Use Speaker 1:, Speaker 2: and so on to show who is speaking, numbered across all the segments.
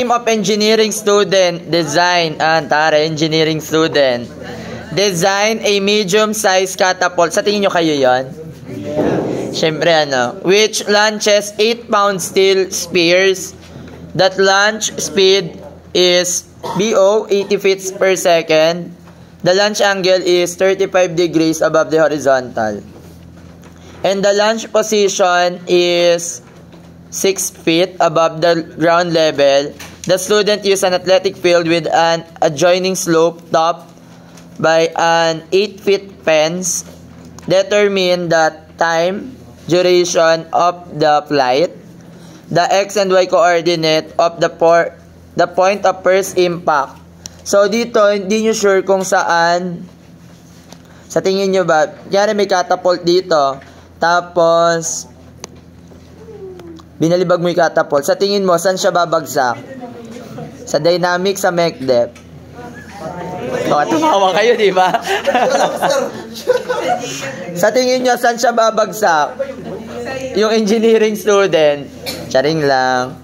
Speaker 1: Team of engineering student design, engineering student design a medium-sized catapult. Sa tingin nyo kayo yon? Siyempre which launches 8-pound steel spears that launch speed is BO 80 feet per second. The launch angle is 35 degrees above the horizontal. And the launch position is 6 feet above the ground level. The student used an athletic field with an adjoining slope topped by an 8 feet fence. Determine the time duration of the flight, the X and Y coordinate of the point of first impact. So dito, hindi nyo sure kung saan. Sa tingin nyo ba? Kaya may catapult dito. Tapos, binalibag mo yung catapult. Sa tingin mo, saan siya babagsak? Sa dynamic, sa MECDEP. Tumawa kayo, di ba? Sa tingin nyo, saan siya babagsak? Yung engineering student. Charing lang.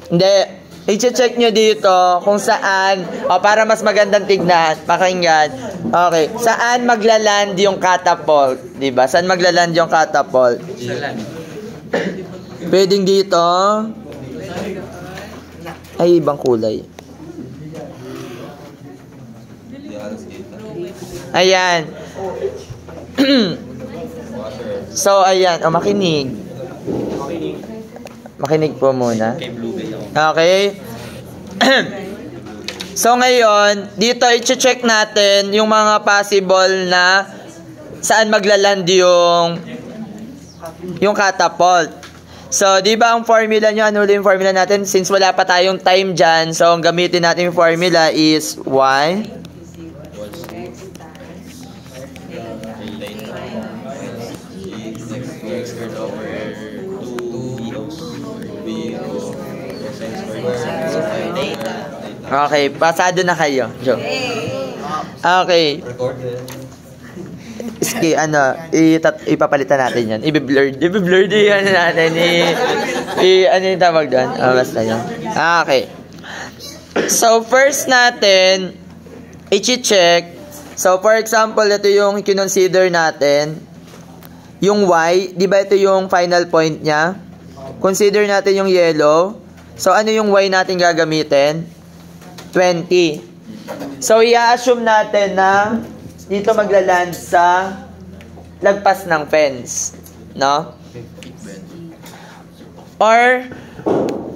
Speaker 1: Hindi. I-check nyo dito kung saan, para mas magandang tignan, pakinggan. Okay, saan maglaland yung catapult? Diba? Saan maglaland yung catapult? Pwedeng dito. Ay, ibang kulay. Ayan. So, ayan. Makinig. Makinig po muna. Okay. So, ngayon, dito i-check natin yung mga possible na saan maglaland yung catapult. So, di ba ang formula nyo? Ano yung formula natin? Since wala pa tayong time dyan, so, ang gamitin natin yung formula is Y. Okay, pasado na kayo. Joke. Okay. Ipapalitan natin yan. I-blurred yan natin. Ano yung tawag doon? Basta yan. Okay. So, first natin, i-check. So, for example, ito yung kinonsider natin. Yung Y, di ba ito yung final point niya? Consider natin yung yellow. So, ano yung Y natin gagamitin? 20. So, i-assume natin na dito maglaland sa lagpas ng fence. No? Or,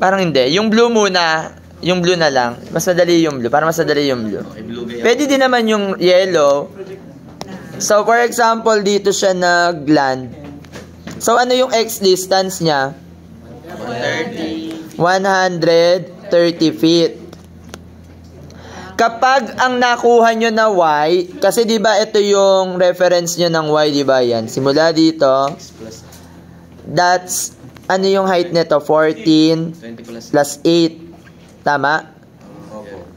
Speaker 1: parang hindi. Yung blue muna. Yung blue na lang. Mas madali yung blue. Para mas madali yung blue. Pwede din naman yung yellow. So, for example, dito siya nagland. So, ano yung X distance niya? 130 feet. Kapag ang nakuha nyo na Y, kasi di ba ito yung reference nyo ng Y, di ba yan? Simula dito, that's, ano yung height nito? 14 plus 8. Tama?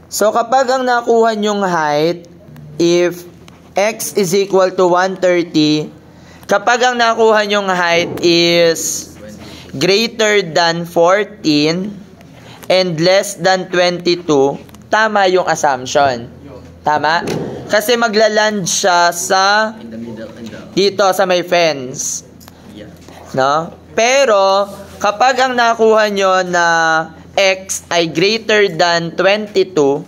Speaker 1: So, kapag ang nakuha nyong height, if X is equal to 130, kapag ang nakuha nyong height is greater than 14 and less than 22, tama yung assumption. Tama? Kasi maglaland siya sa dito sa may fence. No? Pero kapag ang nakuha nyo na X ay greater than 22,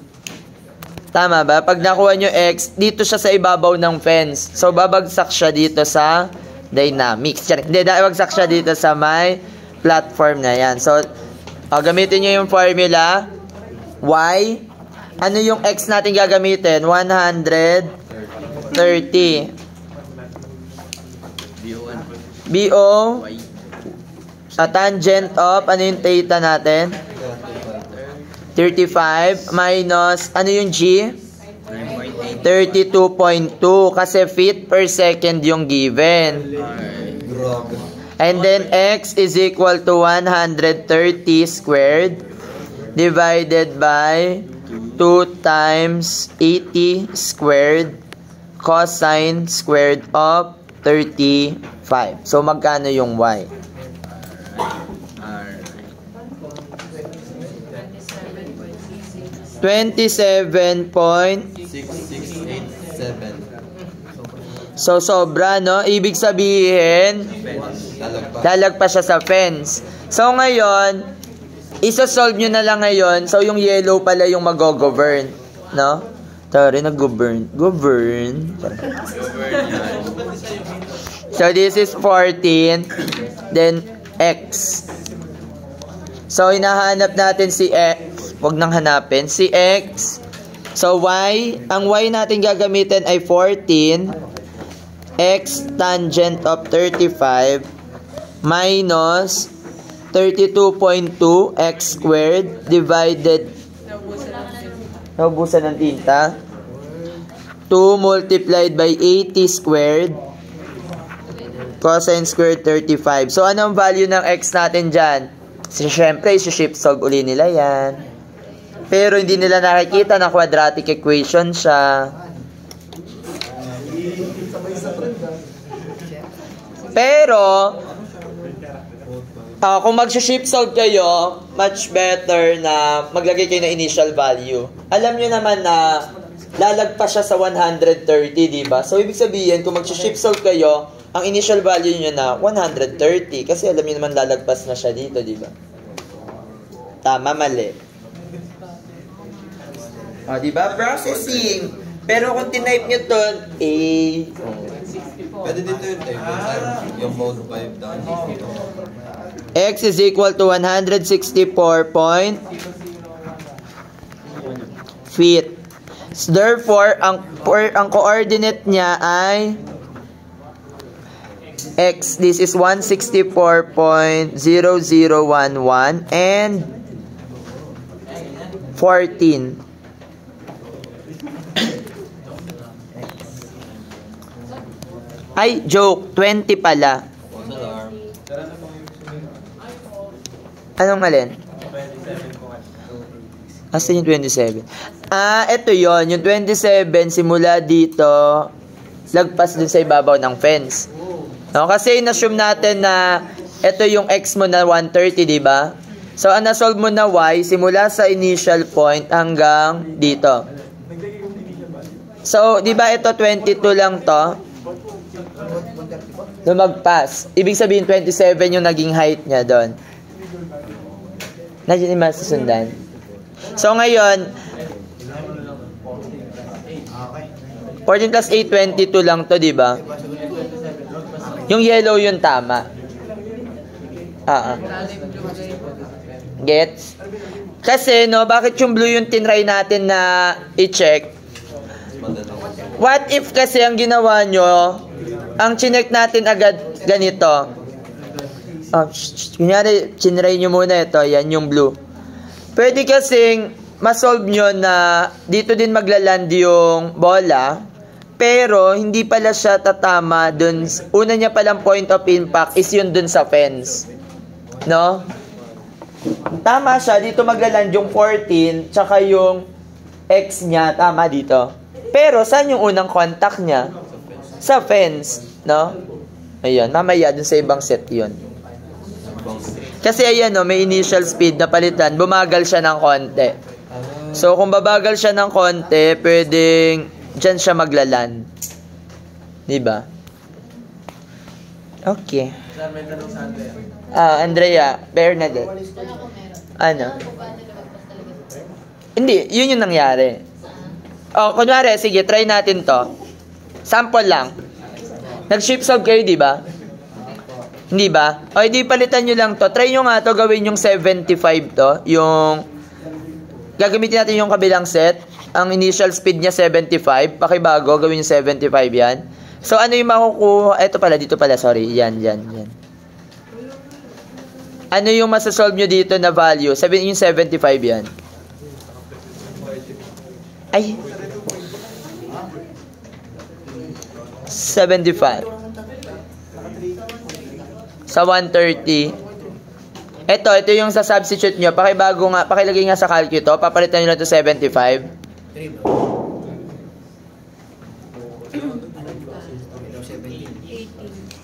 Speaker 1: tama ba? Pag nakuha nyo X, dito siya sa ibabaw ng fence. So babagsak siya dito sa dynamics. Hindi, babagsak siya dito sa may platform na yan. So gamitin nyo yung formula Y. Ano yung X natin gagamitin? 130. BO. Tangent of, ano yung theta natin? 35 minus, ano yung G? 32.2 kasi feet per second yung given. And then X is equal to 130 squared divided by 2 times 80 squared cosine squared of 35. So, magkano yung Y? 27.6687. So, sobra, no? Ibig sabihin, lalagpas siya sa fence. So, ngayon, isa-solve nyo na lang ngayon. So, yung yellow pala yung mag-govern. No? Tari, nag-govern. Govern. So, this is 14. Then, X. So, hinahanap natin si X. Huwag nang hanapin. Si X. So, Y. Ang Y natin gagamitin ay 14. X tangent of 35 minus 32.2 x squared divided naubusan ng tinta 2 multiplied by 80 squared cosine squared 35. So, anong value ng x natin dyan? Siyempre, isi-shift solve uli nila yan. Pero hindi nila nakikita na quadratic equation siya. Pero, kung mag-shift solve kayo, much better na maglagay kayo ng initial value. Alam nyo naman na lalagpas siya sa 130, diba? So, ibig sabihin, kung mag-shift solve kayo, ang initial value nyo na 130. Kasi alam nyo naman lalagpas na siya dito, diba? Tama, mali. O, diba? Processing. Pero kung tinype nyo to,
Speaker 2: Pwede dito yung type yung mode 5 down.
Speaker 1: X is equal to 164 feet. Therefore, ang coordinate niya ay X. This is 164.0011 and 14. Ay, joke. 20 pala. Anong alin? Asa yung 27? Ito yon. Yung 27, simula dito, lagpas dun sa ibabaw ng fence. No? Kasi na-assume natin na ito yung x mo na 130, diba? So, ang na-solve mo na y, simula sa initial point hanggang dito. So, diba ito 22 lang to? Lumagpas. Ibig sabihin 27 yung naging height niya doon. Nandiyan yung masusundan. So ngayon 14 plus 8, 22 lang to, di ba? Yung yellow yung tama. Gets? Kasi no, bakit yung blue yung tinry natin na i-check? What if kasi ang ginawa nyo, ang chinek natin agad ganito. Kunyari, chinray nyo muna ito. Yan yung blue. Pwede kasing masolve nyo na dito din maglaland yung bola. Pero, hindi pala siya tatama dun. Una niya palang point of impact is yun dun sa fence. No? Tama siya. Dito maglaland yung 14 tsaka yung X niya. Tama dito. Pero, saan yung unang contact niya? Sa fence, no? Ayun, mamaya dun sa ibang set yun. Kasi ayan, no, may initial speed na palitan, bumagal siya ng konti. So, kung babagal siya ng konti, pwedeng dyan siya maglalan. Diba? Okay. Andrea, Bernadette. Ano? Hindi, yun yung nangyari. Kunwari, sige, try natin to. Sample lang. Nag-shift solve kayo, di ba? Hindi ba? O, di palitan nyo lang to. Try nyo nga to, gawin yung 75 to. Yung, gagamitin natin yung kabilang set. Ang initial speed niya 75. Pakibago, gawin yung 75 yan. So, ano yung makukuha? Ito pala, dito pala, sorry. Yan. Ano yung masasolve nyo dito na value? Yung 75 yan. Ay, 75 sa 130. Ito yung sa substitute nyo. Pakibago nga, pakilagay nga sa calculator. Papalitan nyo lang ito 75.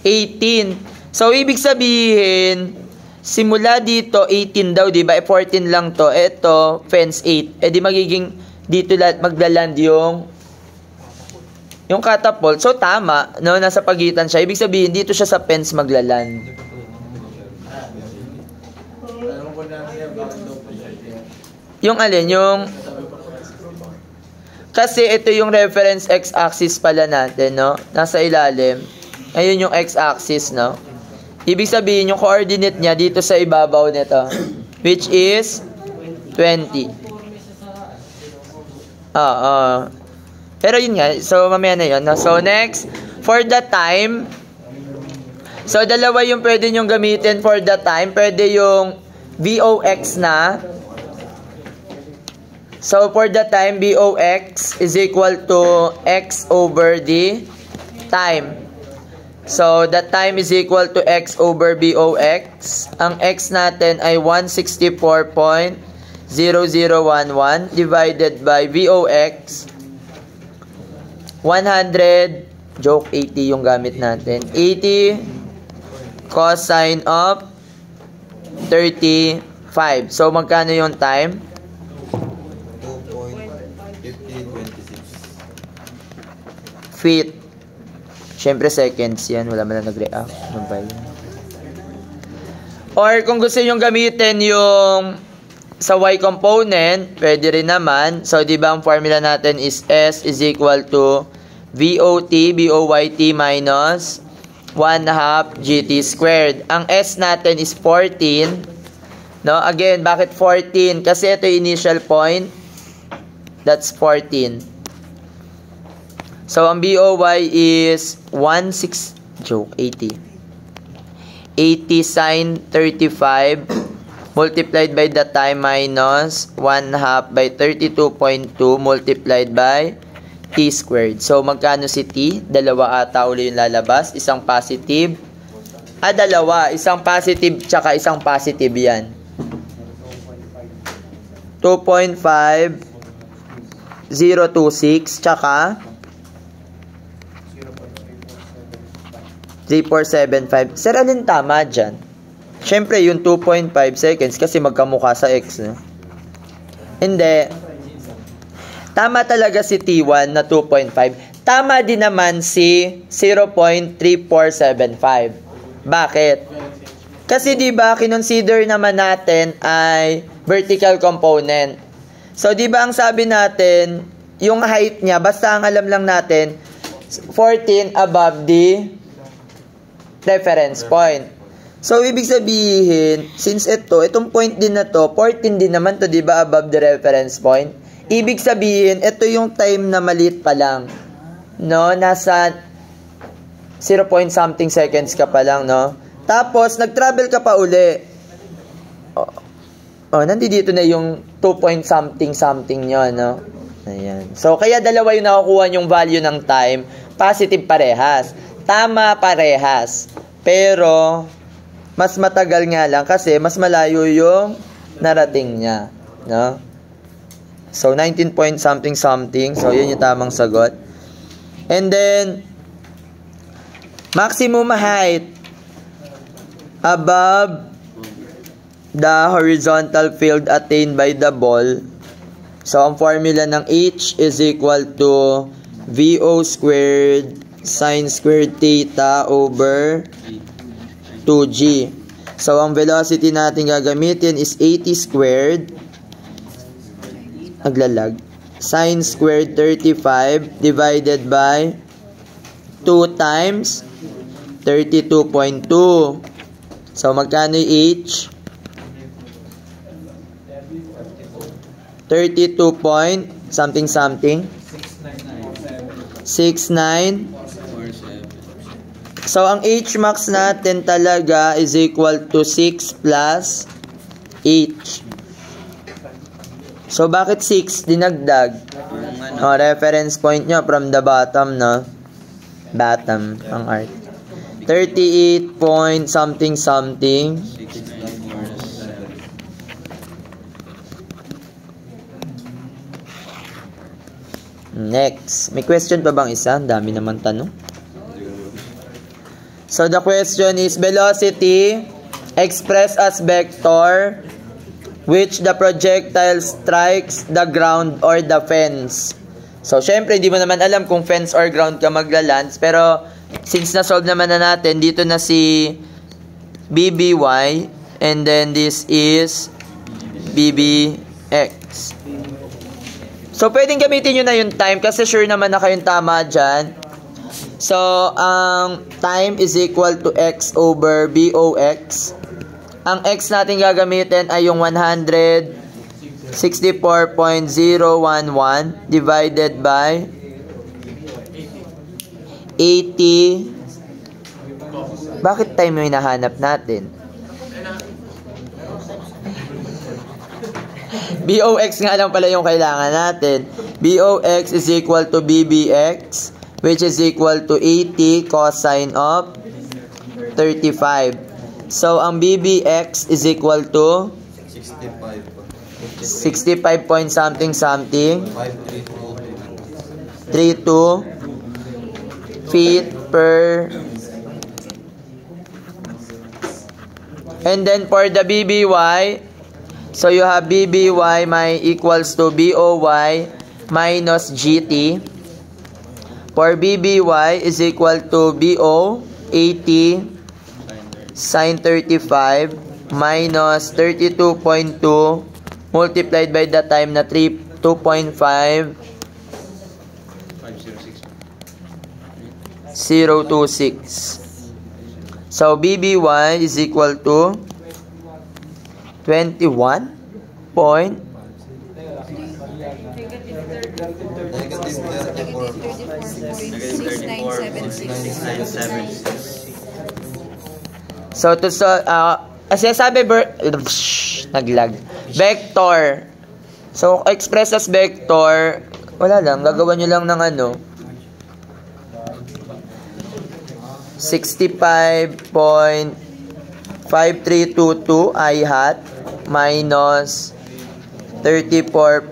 Speaker 1: 18. So, ibig sabihin, simula dito 18 daw, di ba? 14 lang to. Ito, fence 8. Di magiging dito maglaland yung catapult. So tama, no, nasa pagitan siya. Ibig sabihin dito siya sa fence maglaland. Yung alin, kasi ito yung reference x-axis pala natin, no? Nasa ilalim. Ayun yung x-axis, no? Ibig sabihin, yung coordinate niya dito sa ibabaw nito, which is 20. Pero yun nga, so mamaya na yun, no? So next, for the time, so dalawa yung pwede nyong gamitin for the time. Pwede yung VOX na. So for the time, VOX is equal to X over the time. So the time is equal to X over VOX. Ang X natin ay 164.0011 divided by VOX. 100, joke, 80 yung gamit natin. 80 cosine of 35. So magkano yung time?
Speaker 2: 2.5026
Speaker 1: feet. Siyempre seconds yan. Wala man na nag-react. Ano ba yun? Or kung gusto nyo gamitin yung sa y component, pwede rin naman. So, di ba ang formula natin is S is equal to VOT, BOYT minus 1/2 GT squared. Ang S natin is 14. No? Again, bakit 14? Kasi ito yung initial point. That's 14. So, ang BOY is 80. 80 sine 35 multiplied by the time minus 1/2 by 32.2 multiplied by t squared. So, magkano si t? Dalawa ata uli yung lalabas. Isang positive. Dalawa. Isang positive tsaka isang positive yan. 2.5026 tsaka 3475. Sir, alin tama dyan? Siyempre, yung 2.5 seconds kasi magkamukha sa x. No? Hindi. Tama talaga si T1 na 2.5. Tama din naman si 0.3475. Bakit? Kasi di ba kinonsider naman natin ay vertical component. So, di ba ang sabi natin, yung height niya, basta ang alam lang natin, 14 above the reference point. So, ibig sabihin, since itong point din na to, 14 din naman to, di ba, above the reference point? Ibig sabihin, ito yung time na maliit pa lang. No? Nasa 0 point something seconds ka pa lang, no? Tapos, nag-travel ka pa uli. Nandito na yung 2 point something nyo, no? Ayan. So, kaya dalawa yung nakukuha yung value ng time. Positive parehas. Tama parehas. Pero, mas matagal nga lang kasi mas malayo yung narating niya. No? So, 19 point something. So, yun yung tamang sagot. And then, maximum height above the horizontal field attained by the ball. So, ang formula ng H is equal to VO squared sine squared theta over 2G. So, ang velocity natin gagamitin is 80 squared. Naglalag. Sine squared 35 divided by 2 times 32.2. So, magkano yung H? 32 point something. 69. So, ang H max natin talaga is equal to 6 plus H. So, bakit 6? Dinagdag. Reference point nyo from the bottom, no? Bottom, ang art. 38 point something. Next. May question pa bang isa? Dami naman tanong. So, the question is velocity expressed as vector which the projectile strikes the ground or the fence. So, syempre, hindi mo naman alam kung fence or ground ka magla-lands. Pero, since na-solve naman na natin, dito na si BBY. And then, this is BBX. So, pwedeng gamitin nyo na yung time kasi sure naman na kayong tama dyan. So, ang time is equal to x over BOX. Ang x natin gagamitin ay yung 164.011 divided by 80. Bakit time yung hinahanap natin? BOX nga lang pala yung kailangan natin. BOX is equal to BBX, which is equal to 80 cosine of 35. So, ang BBX is equal to 65 point something 32 feet per. And then for the BBY, so you have BBY equals to BOY minus GT. For BBY is equal to BO 80 sin 35 minus 32.2 multiplied by the time na 2.5 026. So BBY is equal to 21 point so to sabi naglag vector. So express as vector, wala lang, gagawa nyo lang ng 65.5322 I hat minus 34.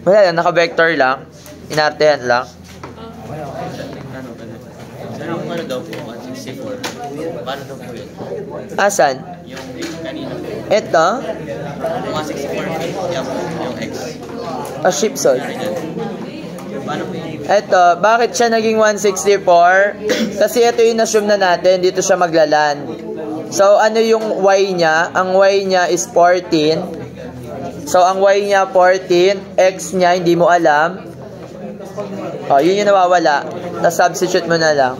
Speaker 1: Wala lang, naka-vector lang. Inatehan lang.
Speaker 2: Ano daw po? 164. Paano daw po yun?
Speaker 1: Asan?
Speaker 2: Yung kanina po.
Speaker 1: Ito?
Speaker 2: 164 feet. Yung X.
Speaker 1: Shipsod.
Speaker 2: Paano po yun?
Speaker 1: Ito, bakit siya naging 164? Kasi ito yung assume na natin, dito siya maglaland. So, ano yung Y niya? Ang Y niya is 14. So, ang Y niya 14, X niya hindi mo alam. Yun yung nawawala. Tapos substitute mo na lang.